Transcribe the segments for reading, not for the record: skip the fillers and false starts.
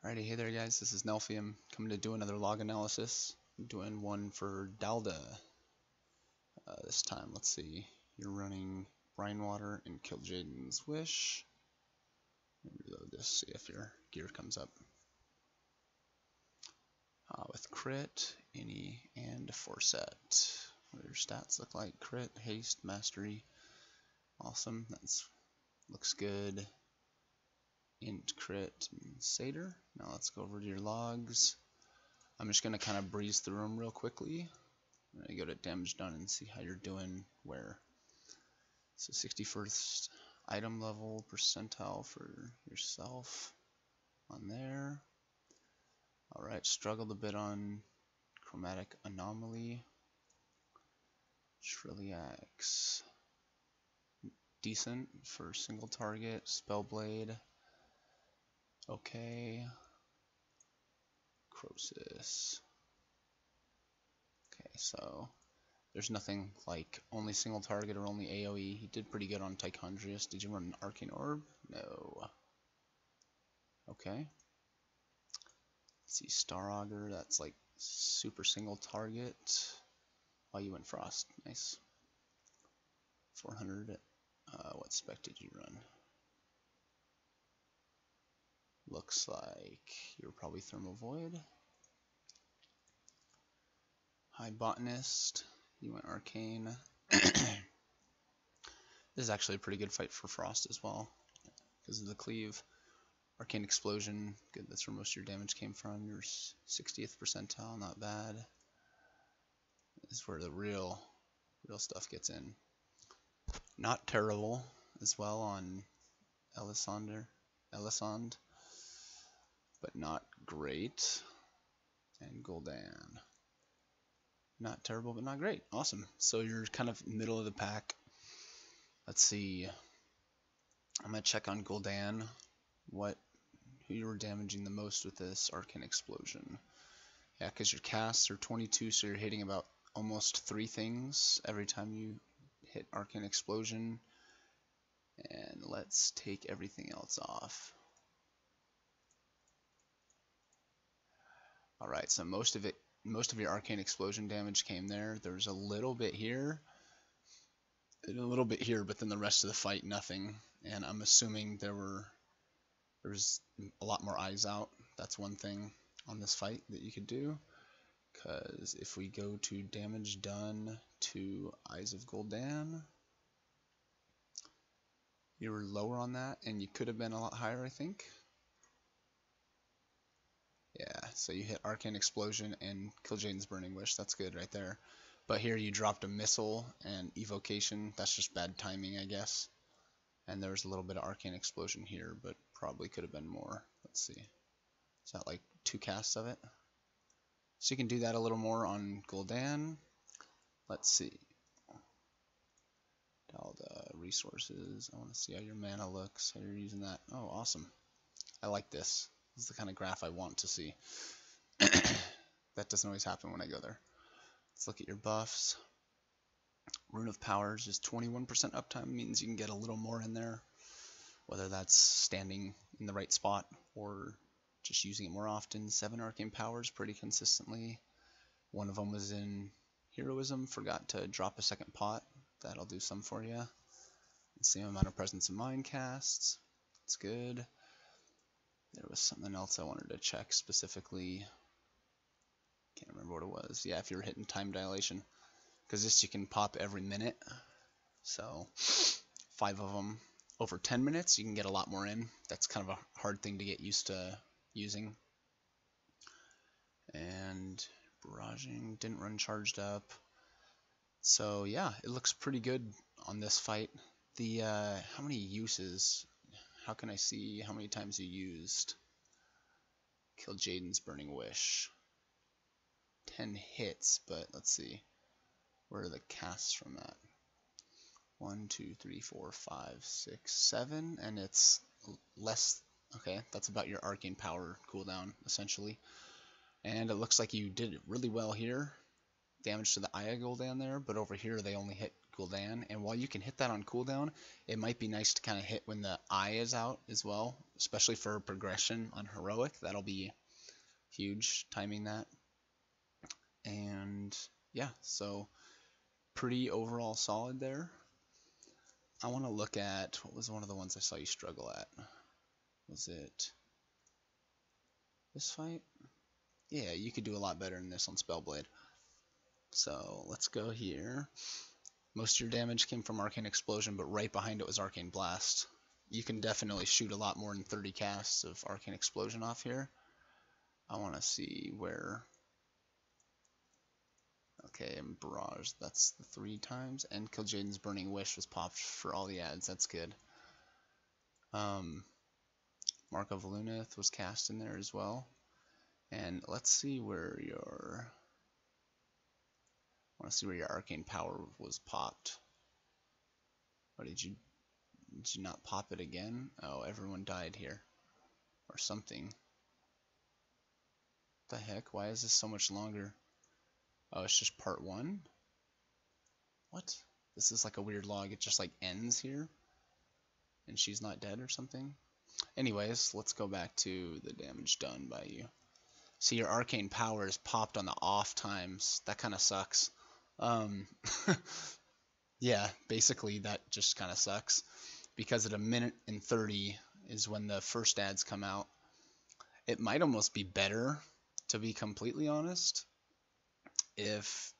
Alrighty, hey there guys, this is Nelphium, coming to do another log analysis. I'm doing one for Dalda. This time, let's see, you're running Brine Water and Kill Jaden's Wish. Let me reload this, see if your gear comes up. With crit, any, and Forset. What do your stats look like? Crit, haste, mastery. Awesome, that's looks good. Int, crit, and satyr. Now let's go over to your logs. I'm just going to kind of breeze through them real quickly. I'm going to go to damage done and see how you're doing where. So 61st item level percentile for yourself on there. Alright, struggled a bit on Chromatic Anomaly. Trilliax. Decent for single target. Spellblade. Okay. Krosus. Okay, so there's nothing like only single target or only AoE. He did pretty good on Tichondrius. Did you run an Arcane Orb? No. Okay. Let's see, Star Auger, that's like super single target. Oh, you went Frost. Nice. 400. What spec did you run? Looks like you're probably Thermal Void. Hi, Botanist. You went Arcane. This is actually a pretty good fight for Frost as well, because of the cleave. Arcane Explosion, good, that's where most of your damage came from. Your 60th percentile, not bad. This is where the real stuff gets in. Not terrible as well on Elisande, but not great. And Gul'dan. Not terrible, but not great. Awesome. So you're kind of middle of the pack. Let's see. I'm going to check on Gul'dan. Who you were damaging the most with this Arcane Explosion. Yeah, because your casts are 22, so you're hitting about almost 3 things every time you hit Arcane Explosion. And let's take everything else off. Alright, so most of your Arcane Explosion damage came there. There's a little bit here, and a little bit here, but then the rest of the fight, nothing. And I'm assuming there's a lot more eyes out. That's one thing on this fight that you could do. Because if we go to damage done to Eyes of Gul'dan, you were lower on that, and you could have been a lot higher, I think. Yeah, so you hit Arcane Explosion and Kill Jaden's Burning Wish. That's good right there. But here you dropped a Missile and Evocation. That's just bad timing, I guess. And there was a little bit of Arcane Explosion here, but probably could have been more. Let's see. Is that like 2 casts of it? So you can do that a little more on Gul'dan. Let's see. Dalda, resources. I want to see how your mana looks, how you're using that. Oh, awesome. I like this. This is the kind of graph I want to see. That doesn't always happen when I go there. Let's look at your buffs. Rune of Powers is 21% uptime, means you can get a little more in there. Whether that's standing in the right spot or just using it more often. 7 Arcane Powers pretty consistently. One of them was in Heroism, forgot to drop a second pot. That'll do some for you. Same amount of Presence of Mind casts. That's good. There was something else I wanted to check specifically. Can't remember what it was. Yeah, if you're hitting Time Dilation. Because this you can pop every minute. So 5 of them over 10 minutes, you can get a lot more in. That's kind of a hard thing to get used to using. And barraging didn't run charged up. So yeah, it looks pretty good on this fight. The how many uses? How can I see how many times you used Kill Jaden's Burning Wish? 10 hits, but let's see. Where are the casts from that? 1, 2, 3, 4, 5, 6, 7, and it's less. Okay, that's about your Arcane Power cooldown, essentially. And it looks like you did it really well here. Damage to the Eye of Gul'dan there, but over here they only hit cooldown, and while you can hit that on cooldown, it might be nice to kind of hit when the eye is out as well, especially for progression on heroic. That'll be huge, timing that. And yeah, so pretty overall solid there. I want to look at, what was one of the ones I saw you struggle at? Was it this fight? Yeah, you could do a lot better than this on Spellblade. So let's go here. Most of your damage came from Arcane Explosion, but right behind it was Arcane Blast. You can definitely shoot a lot more than 30 casts of Arcane Explosion off here. I want to see where... Okay, and Barrage, that's the 3 times. And Kil'jaeden's Burning Wish was popped for all the ads, that's good. Mark of Luneth was cast in there as well. And let's see where your... I want to see where your Arcane Power was popped. Or did you not pop it again? Oh, everyone died here. Or something. What the heck? Why is this so much longer? Oh, it's just part 1? What? This is like a weird log. It just like ends here. And she's not dead or something. Anyways, let's go back to the damage done by you. See, your Arcane Power is popped on the off times. That kind of sucks. Yeah, basically that just kind of sucks. Because at 1:30 is when the first ads come out. It might almost be better, to be completely honest, if,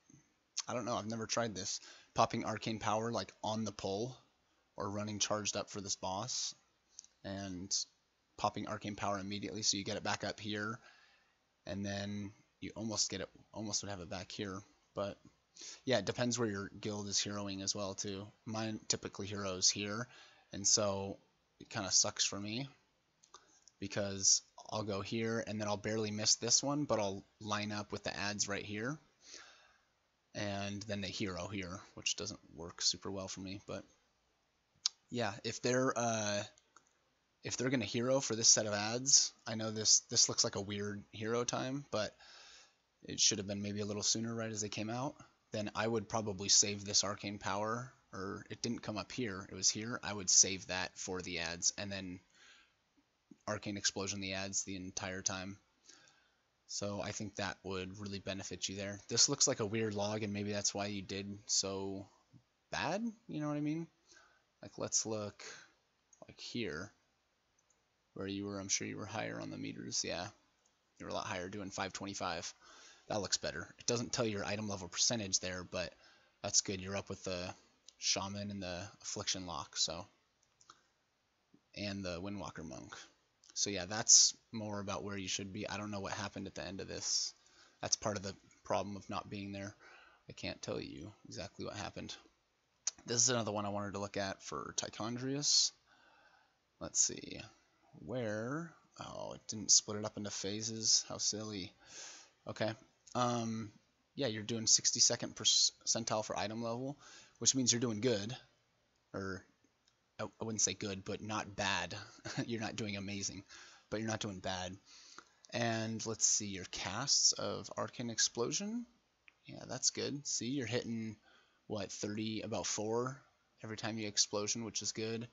I don't know, I've never tried this, popping Arcane Power like on the pull, or running charged up for this boss, and popping Arcane Power immediately so you get it back up here, and then you almost would have it back here. But yeah, it depends where your guild is heroing as well too. Mine typically heroes here, and so it kind of sucks for me because I'll go here and then I'll barely miss this one, but I'll line up with the ads right here, and then they hero here, which doesn't work super well for me. But yeah, if they're gonna hero for this set of ads, I know this looks like a weird hero time, but it should have been maybe a little sooner right as they came out. Then I would probably save this Arcane Power, or it didn't come up here, it was here. I would save that for the ads, and then Arcane Explosion the ads the entire time. So I think that would really benefit you there. This looks like a weird log, and maybe that's why you did so bad, you know what I mean? Like, let's look like here, where you were, I'm sure you were higher on the meters. Yeah, you were a lot higher, doing 525. That looks better. It doesn't tell your item level percentage there, but that's good. You're up with the Shaman and the Affliction Lock, so, and the Windwalker Monk. So yeah, that's more about where you should be. I don't know what happened at the end of this. That's part of the problem of not being there. I can't tell you exactly what happened. This is another one I wanted to look at for Tichondrius. Let's see. Where? Oh, it didn't split it up into phases. How silly. Okay. Yeah, you're doing 62nd percentile for item level, which means you're doing good. Or, I wouldn't say good, but not bad. You're not doing amazing, but you're not doing bad. And let's see, your casts of Arcane Explosion. Yeah, that's good. See, you're hitting, what, 30, about 4 every time you explosion, which is good.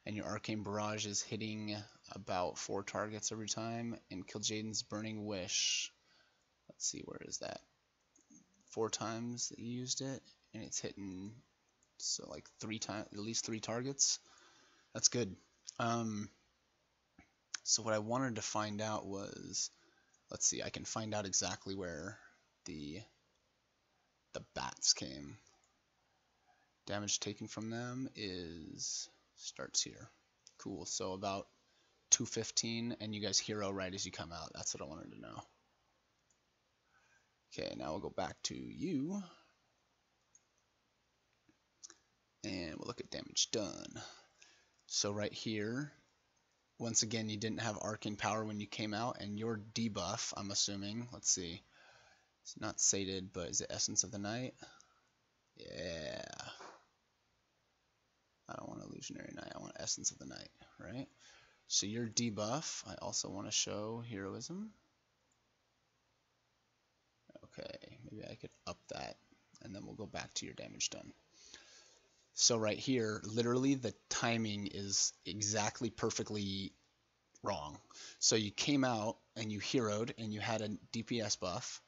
And your Arcane Barrage is hitting about 4 targets every time. And Kil'jaeden's Burning Wish, let's see, where is that? 4 times that you used it, and it's hitting, so like 3 times, at least 3 targets. That's good. So what I wanted to find out was, let's see, I can find out exactly where the bats came. Damage taken from them starts here. Cool. So about 215, and you guys hero right as you come out. That's what I wanted to know. Okay, now we'll go back to you, and we'll look at damage done. So right here, once again, you didn't have Arcane Power when you came out, and your debuff, I'm assuming, let's see, it's not sated, but is it Essence of the Night? Yeah. I don't want Illusionary Night, I want Essence of the Night, right? So your debuff, I also want to show Heroism. Okay, maybe I could up that, and then we'll go back to your damage done. So right here, literally the timing is exactly perfectly wrong. So you came out and you heroed and you had a DPS buff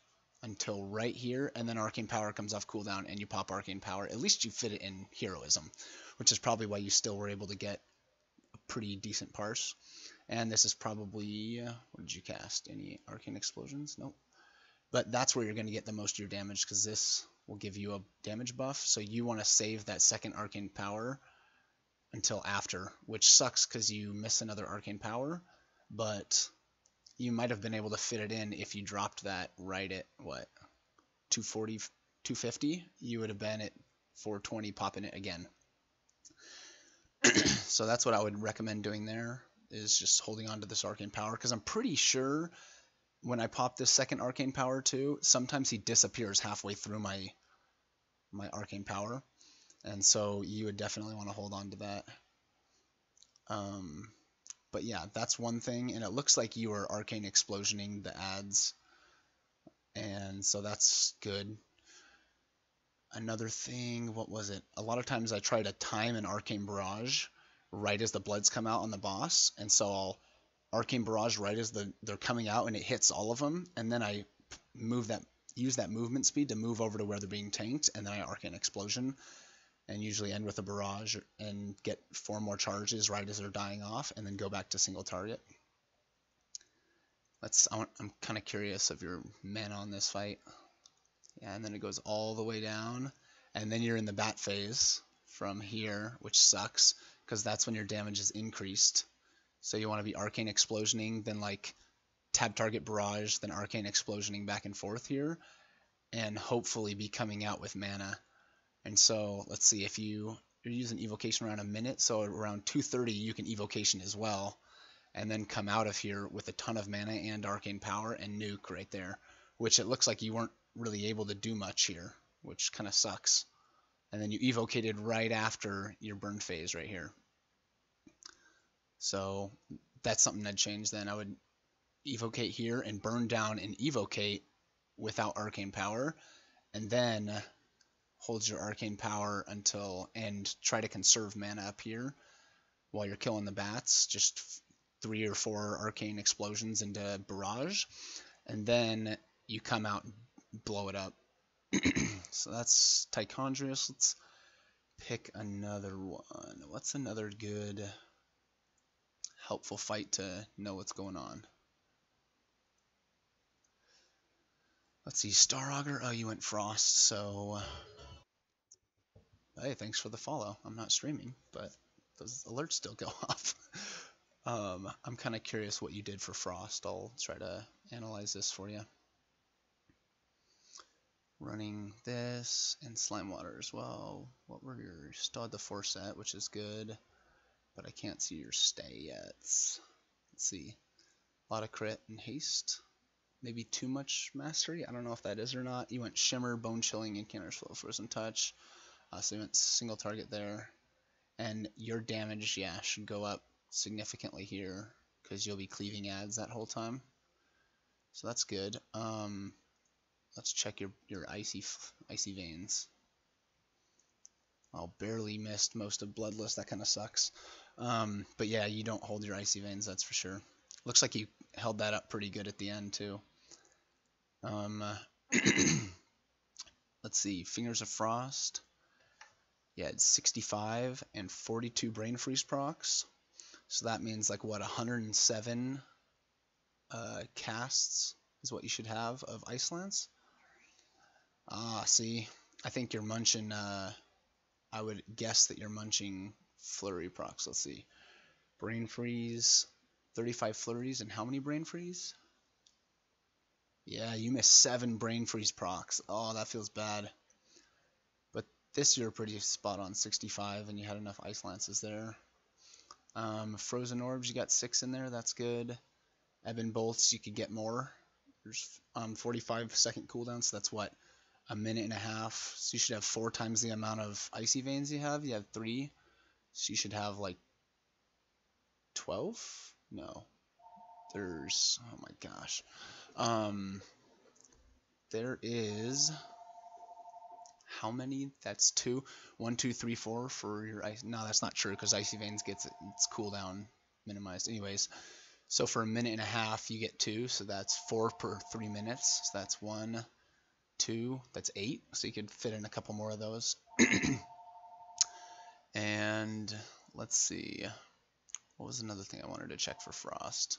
until right here, and then Arcane Power comes off cooldown and you pop Arcane Power. At least you fit it in heroism, which is probably why you still were able to get a pretty decent parse. And this is probably, what did you cast? Any Arcane Explosions? Nope. But that's where you're going to get the most of your damage, because this will give you a damage buff. So you want to save that second Arcane Power until after, which sucks because you miss another Arcane Power, but you might have been able to fit it in if you dropped that right at, what, 240, 250? You would have been at 420 popping it again. So that's what I would recommend doing there, is just holding on to this Arcane Power, because I'm pretty sure when I pop this second Arcane Power too, sometimes he disappears halfway through my Arcane Power, and so you would definitely want to hold on to that. But yeah, that's one thing, and it looks like you are Arcane Explosioning the ads, and so that's good. Another thing, what was it? A lot of times I try to time an Arcane Barrage right as the bloods come out on the boss, and so I'll Arcane Barrage right as they're coming out and it hits all of them, and then I use that movement speed to move over to where they're being tanked, and then I Arcane Explosion, and usually end with a barrage and get 4 more charges right as they're dying off, and then go back to single target. I'm kind of curious of your mana on this fight. Yeah, and then it goes all the way down, and then you're in the bat phase from here, which sucks, because that's when your damage is increased. So you want to be Arcane Explosioning, then like tab target barrage, then Arcane Explosioning back and forth here, and hopefully be coming out with mana. And so let's see, if you're using evocation around a minute, so around 2:30 you can evocation as well, and then come out of here with a ton of mana and Arcane Power and nuke right there, which it looks like you weren't really able to do much here, which kind of sucks. And then you evocated right after your burn phase right here. So that's something I'd change then. I would evocate here and burn down and evocate without Arcane Power, and then hold your Arcane Power until, and try to conserve mana up here while you're killing the bats, just 3 or 4 Arcane Explosions into Barrage, and then you come out and blow it up. So that's Tichondrius. Let's pick another one. What's another good helpful fight to know what's going on? Let's see, Star Auger. Oh, you went Frost, so hey, thanks for the follow. I'm not streaming, but those alerts still go off. I'm kind of curious what you did for Frost. I'll try to analyze this for you. Running this and Slime Water as well. What were your still had the 4 set, which is good, but I can't see your stay yet. Let's see. A lot of crit and haste. Maybe too much mastery. I don't know if that is or not. You went Shimmer, Bone Chilling, and Counter's Flow, Frozen Touch. So you went single target there. And your damage, yeah, should go up significantly here because you'll be cleaving ads that whole time. So that's good. Let's check your icy veins. I'll barely missed most of Bloodless. That kind of sucks. But yeah, you don't hold your icy veins, that's for sure. Looks like you held that up pretty good at the end too. Let's see, Fingers of Frost. Yeah, it's 65 and 42 Brain Freeze procs. So that means like what, 107 casts is what you should have of Ice Lance. Ah, see, I think you're munching, I would guess that you're munching Flurry procs. Let's see. Brain Freeze, 35 flurries, and how many Brain Freeze? Yeah, you missed 7 Brain Freeze procs. Oh, that feels bad. But this you're pretty spot on, 65, and you had enough Ice Lances there. Frozen Orbs, you got 6 in there, that's good. Ebon Bolts, you could get more. There's 45-second cooldown, so that's what, a minute and a half. So you should have 4 times the amount of Icy Veins you have. You have 3, so you should have like 12? No. There's, oh my gosh. There is, how many? That's 2. 1, 2, 3, 4 for your ice. No, that's not true because Icy Veins gets its cooldown minimized. Anyways, so for a minute and a half, you get 2. So that's 4 per 3 minutes. So that's 1, 2. That's 8. So you could fit in a couple more of those. And let's see. What was another thing I wanted to check for Frost?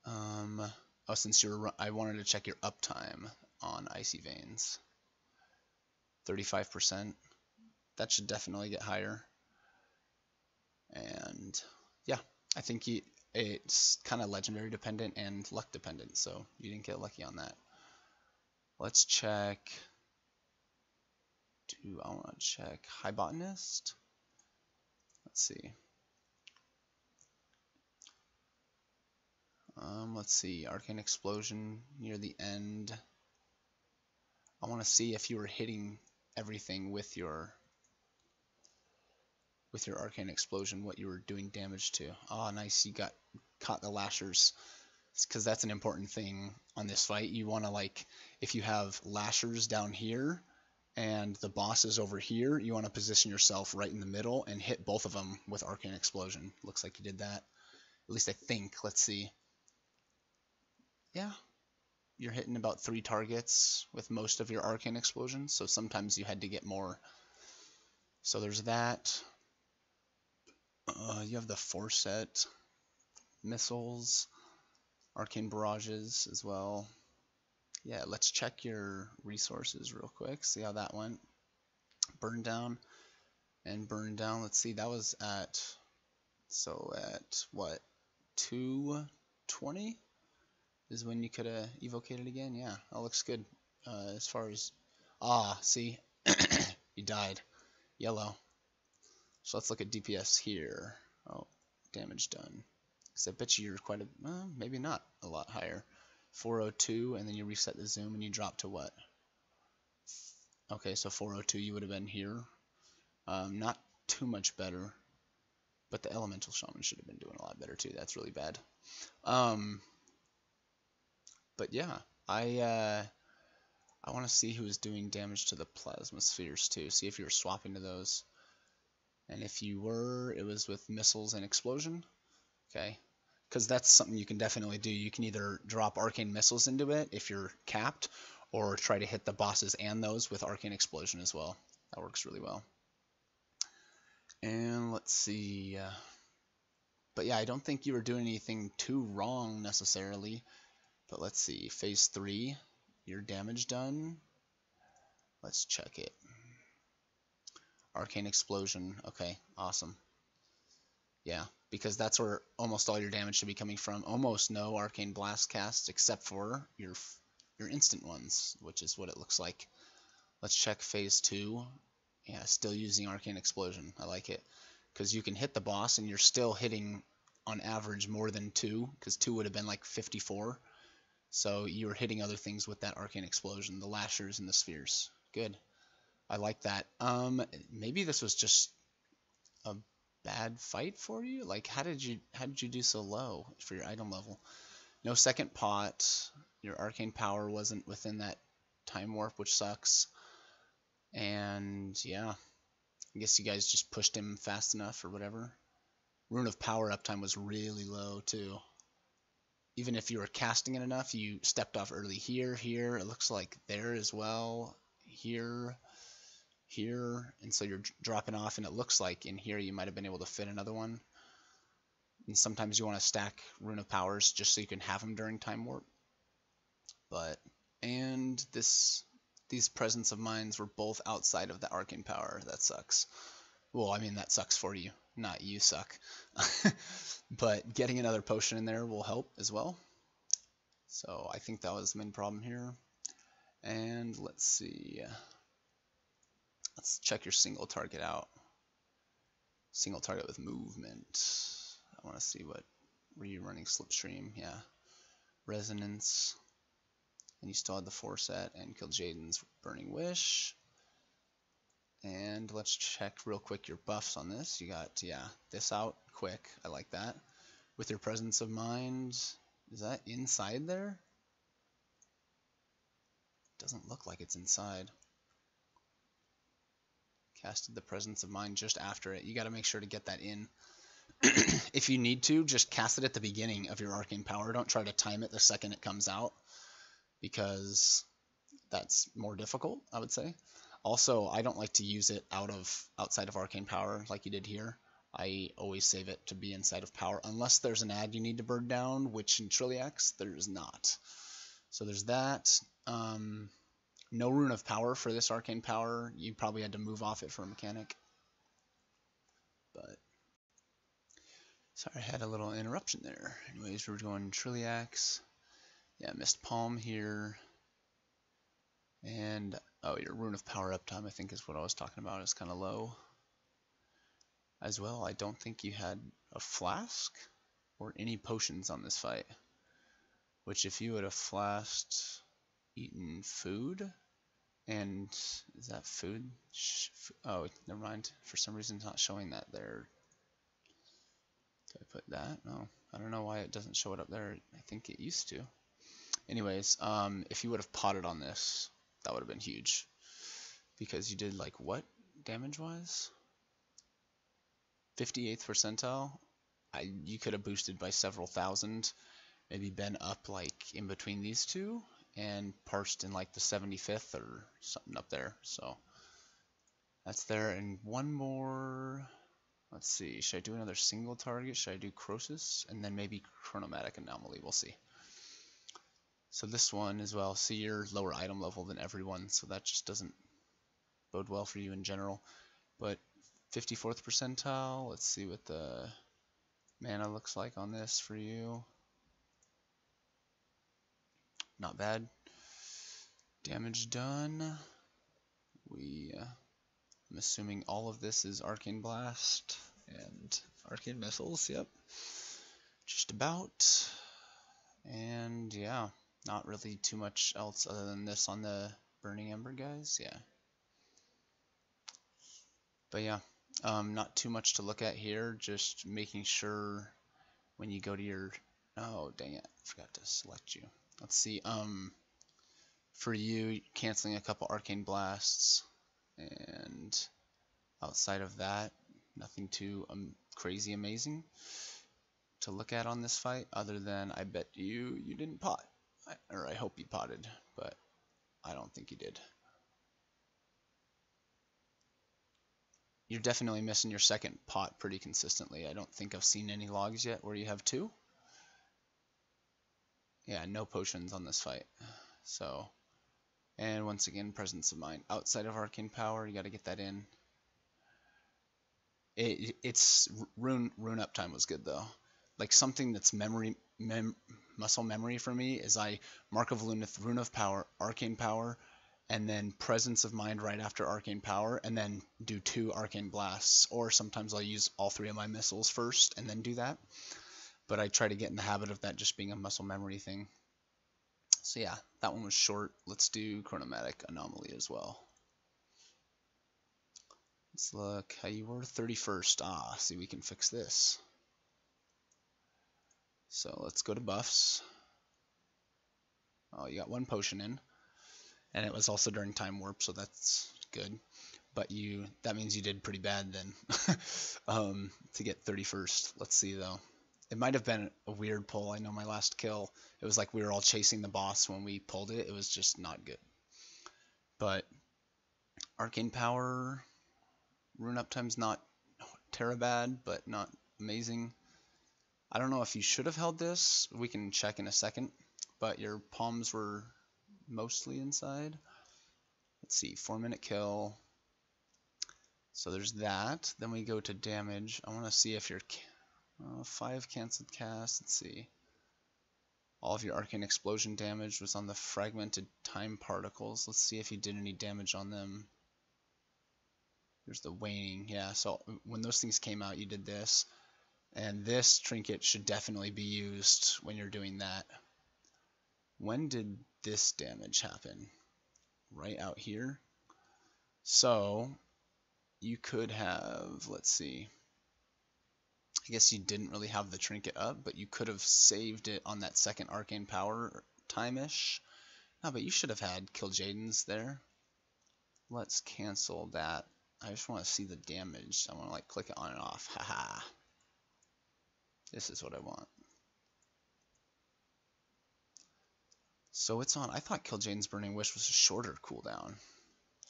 Oh, since I wanted to check your uptime on Icy Veins. 35%. That should definitely get higher. And yeah, I think it's kind of legendary dependent and luck dependent, so you didn't get lucky on that. Let's check. I want to check High Botanist. Let's see. Let's see, Arcane Explosion near the end. I want to see if you were hitting everything with your Arcane Explosion, what you were doing damage to. Oh, nice, you caught the lashers. Because that's an important thing on this fight. You want to, like, if you have lashers down here and the boss is over here, you want to position yourself right in the middle and hit both of them with Arcane Explosion. Looks like you did that. At least I think. Let's see. Yeah, you're hitting about 3 targets with most of your Arcane Explosions, so sometimes you had to get more. So there's that. You have the 4-set missiles, Arcane Barrages as well. Yeah, let's check your resources real quick, see how that went. Burn down and burn down. Let's see, that was at what, 220 is when you could have evocated again. Yeah, that looks good. As far as see, you died. Yellow. So let's look at DPS here. Oh, damage done. Because I bet you're quite maybe not a lot higher. 402, and then you reset the zoom and you drop to what? Okay, so 402 you would have been here. Not too much better, but the Elemental Shaman should have been doing a lot better too. That's really bad. But yeah, I want to see who is doing damage to the Plasma Spheres too. See if you were swapping to those. And if you were, it was with Missiles and Explosion. Okay. Because that's something you can definitely do. You can either drop Arcane Missiles into it if you're capped, or try to hit the bosses and those with Arcane Explosion as well. That works really well. And let's see. But yeah, I don't think you were doing anything too wrong necessarily. But let's see. Phase 3, your damage done. Let's check it. Arcane Explosion. Okay, awesome. Yeah, because that's where almost all your damage should be coming from. Almost no Arcane Blast cast except for your instant ones, which is what it looks like. Let's check Phase 2. Yeah, still using Arcane Explosion. I like it. Because you can hit the boss and you're still hitting on average more than 2, because 2 would have been like 54. So you were hitting other things with that Arcane Explosion, the lashers and the spheres. Good. I like that. Maybe this was just a bad fight for you. Like, how did you do so low for your item level? No second pot. Your arcane power wasn't within that time warp, which sucks. And yeah, I guess you guys just pushed him fast enough or whatever. Rune of Power uptime was really low too. Even if you were casting it enough, you stepped off early here. It looks like there as well. Here, and so you're dropping off, and it looks like in here you might have been able to fit another one. And sometimes you want to stack Rune of Powers just so you can have them during Time Warp. And these Presence of Minds were both outside of the Arcane Power. That sucks. Well, I mean, that sucks for you, not you suck. But getting another potion in there will help as well. So I think that was the main problem here. And let's see. Let's check your single target out. Single target with movement. I want to see were you running Slipstream? Yeah. Resonance. And you still had the 4-set and killed Jaden's Burning Wish. And let's check real quick your buffs on this. You got, yeah, this out quick. I like that. With your Presence of Mind, is that inside there? Doesn't look like it's inside. Casted the Presence of Mind just after it. You got to make sure to get that in. If you need to, just cast it at the beginning of your arcane power. Don't try to time it the second it comes out, because that's more difficult, I would say. Also, I don't like to use it outside of arcane power like you did here. I always save it to be inside of power, unless there's an ad you need to burn down, which in Trilliax there is not. So there's that. No Rune of Power for this arcane power. You probably had to move off it for a mechanic. But sorry, I had a little interruption there. Anyways, we're going Trilliax. Yeah, missed Palm here. And, oh, your Rune of Power uptime, I think, is what I was talking about. It's kind of low. As well, I don't think you had a flask or any potions on this fight. Which, if you would have flasked, eaten food, and is that food? Oh, never mind. For some reason, it's not showing that there. Did I put that? No. I don't know why it doesn't show it up there. I think it used to. Anyways, if you would have potted on this, that would have been huge. Because you did, like, what damage-wise? 58th percentile? You could have boosted by several thousand. Maybe been up, like, in between these two. And parsed in, like, the 75th or something up there. So, that's there. And one more... Let's see. Should I do another single target? Should I do Krosus? And then maybe Chromatic Anomaly. We'll see. So this one as well, see, you're lower item level than everyone, so that just doesn't bode well for you in general. But 54th percentile, let's see what the mana looks like on this for you. Not bad. Damage done. I'm assuming all of this is Arcane Blast and Arcane Missiles, yep. Just about. And yeah. Not really too much else other than this on the Burning Ember guys, yeah. But yeah, not too much to look at here, just making sure when you go to your, oh dang it, I forgot to select you. Let's see, for you, canceling a couple Arcane Blasts, and outside of that, nothing too crazy amazing to look at on this fight, other than I bet you didn't pot. Or I hope you potted, but I don't think you did. You're definitely missing your second pot pretty consistently. I don't think I've seen any logs yet where you have two. Yeah, no potions on this fight. So, and once again, Presence of Mind. Outside of Arcane Power, you got to get that in. It's Rune uptime was good though. Like something that's muscle memory for me is I Mark of Lunith, Rune of Power, Arcane Power, and then Presence of Mind right after Arcane Power, and then do 2 Arcane Blasts. Or sometimes I'll use all 3 of my missiles first and then do that. But I try to get in the habit of that just being a muscle memory thing. So yeah, that one was short. Let's do Chromatic Anomaly as well. Let's look how you were 31st. Ah, see, we can fix this. So let's go to buffs. Oh, you got 1 potion in. And it was also during time warp, so that's good. But that means you did pretty bad then to get 31st. Let's see though. It might have been a weird pull. I know my last kill, it was like we were all chasing the boss when we pulled it. It was just not good. But Arcane Power, Rune uptime's not terribad, but not amazing. I don't know if you should have held this. We can check in a second. But your palms were mostly inside. Let's see, 4-minute kill. So there's that. Then we go to damage. I want to see if your 5 canceled cast. Let's see. All of your Arcane Explosion damage was on the Fragmented Time Particles. Let's see if you did any damage on them. There's the Waning. Yeah, so when those things came out, you did this. And this trinket should definitely be used when you're doing that. When did this damage happen? Right out here. So you could have, let's see, I guess you didn't really have the trinket up, but you could have saved it on that second Arcane Power time-ish. No, but you should have had Kill Jaden's there. Let's cancel that I just want to see the damage. I want to like click it on and off. Haha. This is what I want. So it's on. I thought Kil'jaeden's Burning Wish was a shorter cooldown.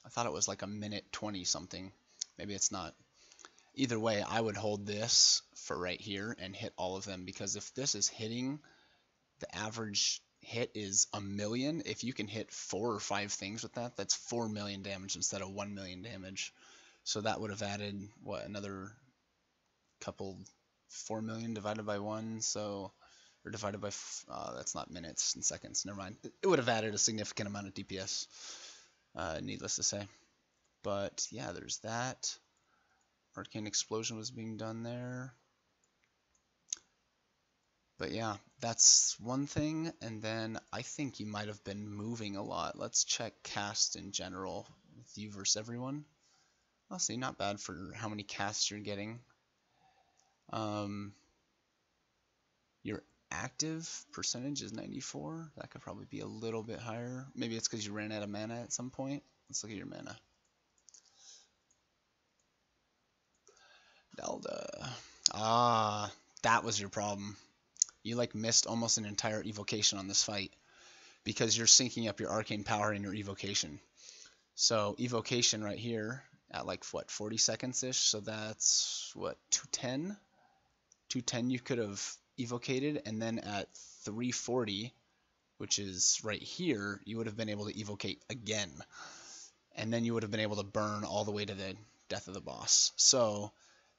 I thought it was like a minute 20 something. Maybe it's not. Either way, I would hold this for right here and hit all of them, because if this is hitting, the average hit is 1,000,000. If you can hit 4 or 5 things with that, that's 4 million damage instead of 1 million damage. So that would have added, what, another couple, 4 million divided by 1, so, or divided by, that's not minutes and seconds, never mind. It would have added a significant amount of DPS, needless to say. But yeah, there's that. Arcane Explosion was being done there. But yeah, that's one thing, and then I think you might have been moving a lot. Let's check cast in general with you versus everyone. I'll see, not bad for how many casts you're getting. Your active percentage is 94. That could probably be a little bit higher. Maybe it's because you ran out of mana at some point. Let's look at your mana. Dalda. Ah, that was your problem. You like missed almost an entire evocation on this fight because you're syncing up your arcane power and your evocation. So evocation right here at like what, 40 seconds ish, so that's what, 210? 210 you could have evocated, and then at 340, which is right here, you would have been able to evocate again, and then you would have been able to burn all the way to the death of the boss. So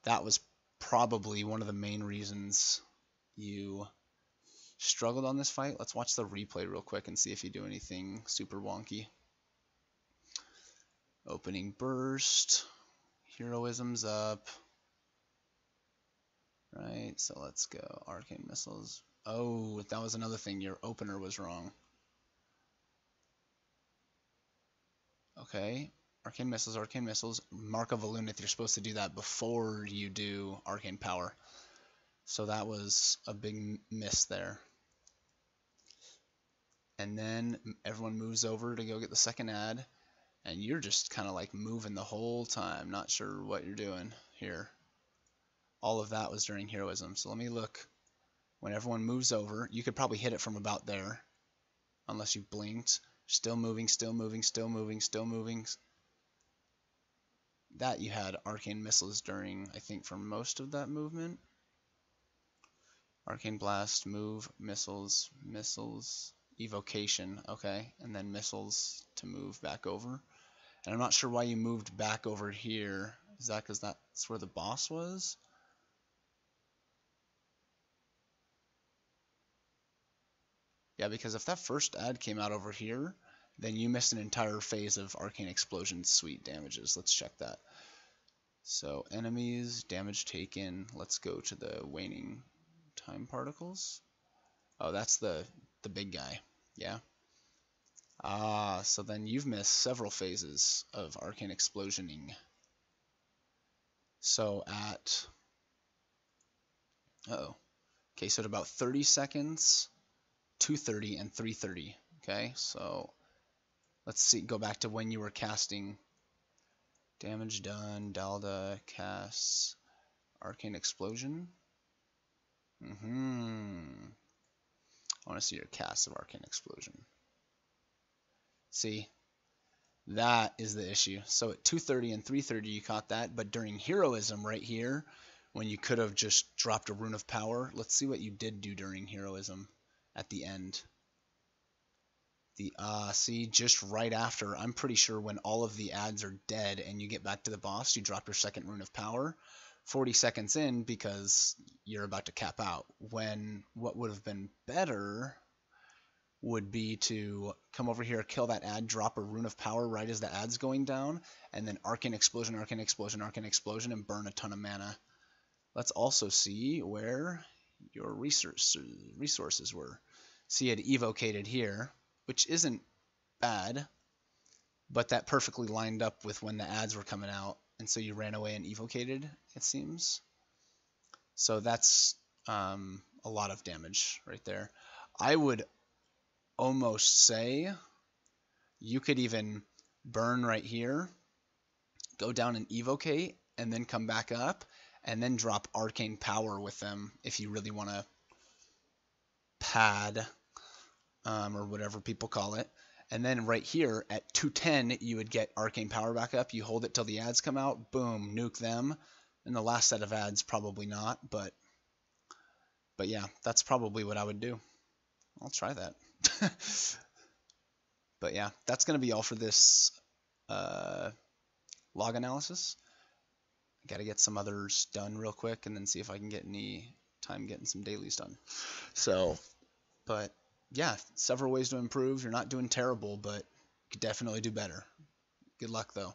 that was probably one of the main reasons you struggled on this fight. Let's watch the replay real quick and see if you do anything super wonky. Opening burst, heroism's up. Right, so let's go. Arcane missiles. Oh, that was another thing. Your opener was wrong. Okay, arcane missiles. Mark of a Lunith. You're supposed to do that before you do arcane power. So that was a big miss there. And then everyone moves over to go get the second ad, and you're just kind of like moving the whole time, not sure what you're doing here. All of that was during heroism. So let me look. When everyone moves over, you could probably hit it from about there, unless you blinked. Still moving, still moving, still moving, still moving. That you had arcane missiles during, I think, for most of that movement. Arcane blast, move, missiles, missiles, evocation, okay, and then missiles to move back over. And I'm not sure why you moved back over here. Is that because that's where the boss was? Yeah, because if that first ad came out over here, then you missed an entire phase of Arcane Explosion suite damages. Let's check that. So enemies, damage taken. Let's go to the waning time particles. Oh, that's the big guy. Yeah. Ah, so then you've missed several phases of Arcane Explosioning. So at... Uh-oh. Okay, so at about 30 seconds, 230 and 330. Okay, so let's see, go back to when you were casting. Damage done, Dalda casts Arcane Explosion. I want to see your cast of Arcane Explosion. See, that is the issue. So at 230 and 330 you caught that, but during heroism right here, when you could have just dropped a rune of power, let's see what you did do during heroism at the end. See, just right after, I'm pretty sure when all of the ads are dead and you get back to the boss, you drop your second rune of power 40 seconds in because you're about to cap out. When what would have been better would be to come over here, kill that ad, drop a rune of power right as the ad's going down, and then Arcane Explosion, Arcane Explosion, Arcane Explosion, and burn a ton of mana. Let's also see where your resources were. See, you had evocated here, which isn't bad, but that perfectly lined up with when the ads were coming out, and so you ran away and evocated, it seems. So that's a lot of damage right there. I would almost say you could even burn right here, go down and evocate, and then come back up, and then drop Arcane Power with them if you really want to pad, or whatever people call it. And then right here at 210, you would get Arcane Power back up. You hold it till the ads come out, boom, nuke them. And the last set of ads, probably not, but yeah, that's probably what I would do. I'll try that. But yeah, that's going to be all for this log analysis. Got to get some others done real quick and then see if I can get any time getting some dailies done. So, but yeah, several ways to improve. You're not doing terrible, but you could definitely do better. Good luck though.